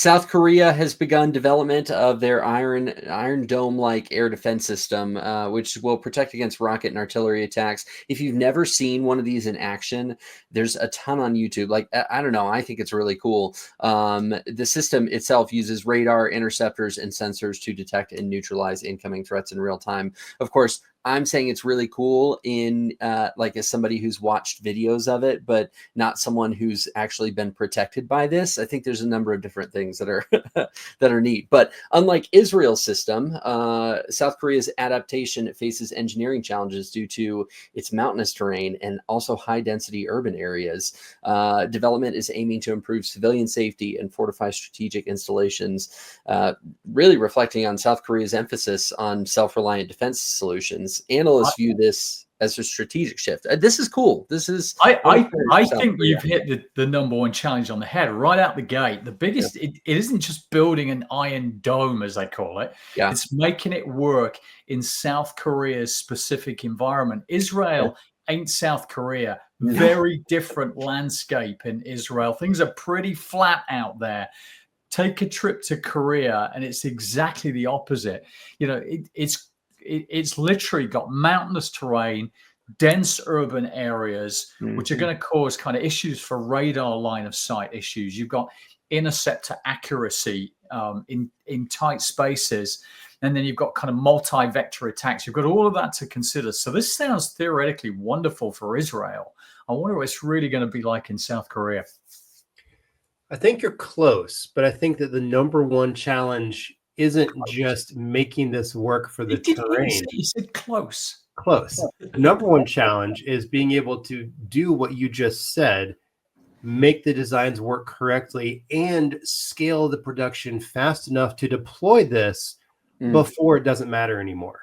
South Korea has begun development of their Iron Dome-like air defense system, which will protect against rocket and artillery attacks. If you've never seen one of these in action, there's a ton on YouTube. Like, I don't know, I think it's really cool. The system itself uses radar, interceptors, and sensors to detect and neutralize incoming threats in real time. Of course, I'm saying it's really cool in like as somebody who's watched videos of it, but not someone who's actually been protected by this. I think there's a number of different things that are that are neat. But unlike Israel's system, South Korea's adaptation faces engineering challenges due to its mountainous terrain and also high density urban areas. Development is aiming to improve civilian safety and fortify strategic installations, really reflecting on South Korea's emphasis on self-reliant defense solutions. Analysts view this as a strategic shift. This is cool. This is I think you've hit the number one challenge on the head right out the gate. The biggest it isn't just building an iron dome, as they call it. Yeah. It's making it work in South Korea's specific environment. Israel ain't South Korea. Very different landscape in Israel. Things are pretty flat out there. Take a trip to Korea and it's exactly the opposite. You know, it's literally got mountainous terrain, dense urban areas, which are going to cause kind of issues for radar line of sight issues. You've got interceptor accuracy in tight spaces, and then you've got kind of multi-vector attacks. You've got all of that to consider. So this sounds theoretically wonderful for Israel. I wonder what it's really going to be like in South Korea. I think you're close, but I think that the number one challenge isn't just making this work for the terrain. You said close. Close. The number one challenge is being able to do what you just said, make the designs work correctly, and scale the production fast enough to deploy this before it doesn't matter anymore.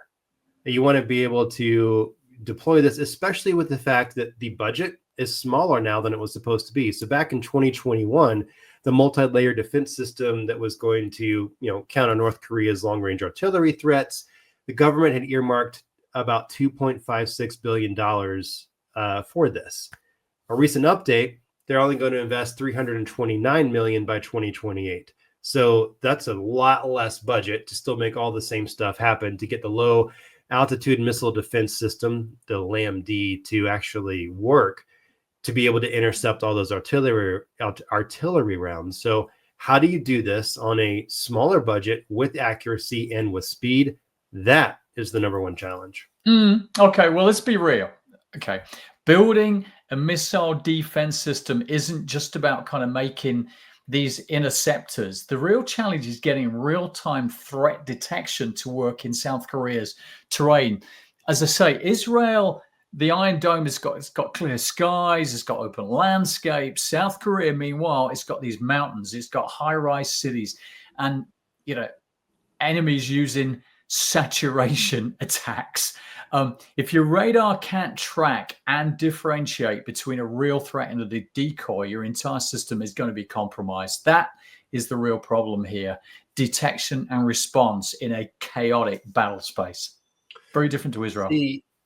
You want to be able to deploy this, especially with the fact that the budget is smaller now than it was supposed to be. So back in 2021, the multi-layer defense system that was going to, counter North Korea's long-range artillery threats, the government had earmarked about $2.56 billion for this. A recent update, they're only going to invest $329 million by 2028. So that's a lot less budget to still make all the same stuff happen, to get the low altitude missile defense system, the LAM-D, to actually work, to be able to intercept all those artillery rounds. So how do you do this on a smaller budget with accuracy and with speed? That is the number one challenge. Okay, well, let's be real. Okay, building a missile defense system isn't just about kind of making these interceptors. The real challenge is getting real-time threat detection to work in South Korea's terrain. As I say, Israel, the Iron Dome it's got clear skies, it's got open landscapes. South Korea, meanwhile, it's got these mountains, it's got high-rise cities, and enemies using saturation attacks. If your radar can't track and differentiate between a real threat and a decoy, your entire system is going to be compromised. That is the real problem here. Detection and response in a chaotic battle space. Very different to Israel.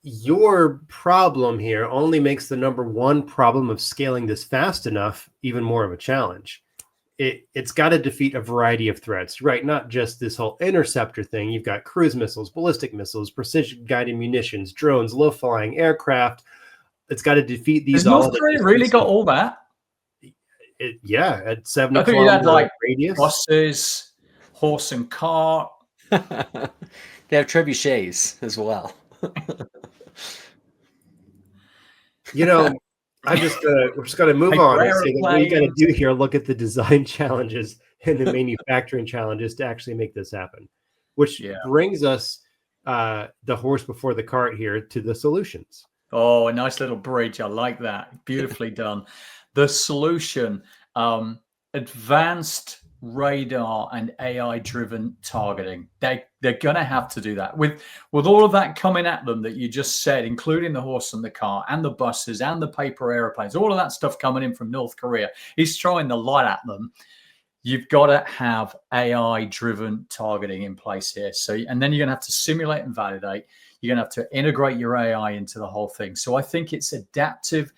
Your problem here only makes the number one problem of scaling this fast enough even more of a challenge. It's got to defeat a variety of threats, right? Not just this whole interceptor thing. You've got cruise missiles, ballistic missiles, precision guided munitions, drones, low flying aircraft. It's got to defeat these. Has North Korea really got all that? At 70 I think you had like radius. Buses, horse and cart. They have trebuchets as well. we're just gonna move on and say that what you got to do here, look at the design challenges and the manufacturing challenges to actually make this happen, which brings us the horse before the cart here to the solutions. Oh, a nice little bridge. I like that. Beautifully done. The solution, advanced radar and AI-driven targeting. They're going to have to do that. With all of that coming at them that you just said, including the horse and the cart and the buses and the paper airplanes, all of that stuff coming in from North Korea, he's throwing the light at them. You've got to have AI-driven targeting in place here. So, and then you're going to have to simulate and validate. You're going to have to integrate your AI into the whole thing. So I think it's adaptive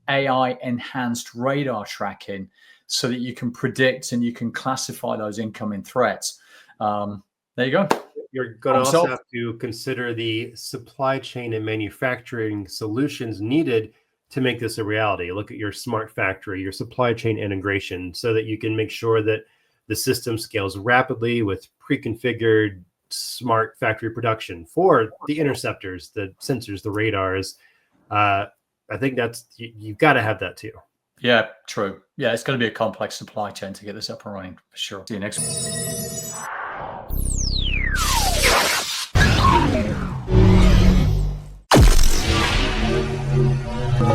AI-enhanced radar tracking so that you can predict and you can classify those incoming threats. There you go. You're going to also have to consider the supply chain and manufacturing solutions needed to make this a reality. Look at your smart factory, your supply chain integration, so that you can make sure that the system scales rapidly with pre-configured smart factory production for the interceptors, the sensors, the radars. I think that's, you've got to have that too. Yeah, true. Yeah, it's going to be a complex supply chain to get this up and running for sure. See you next week.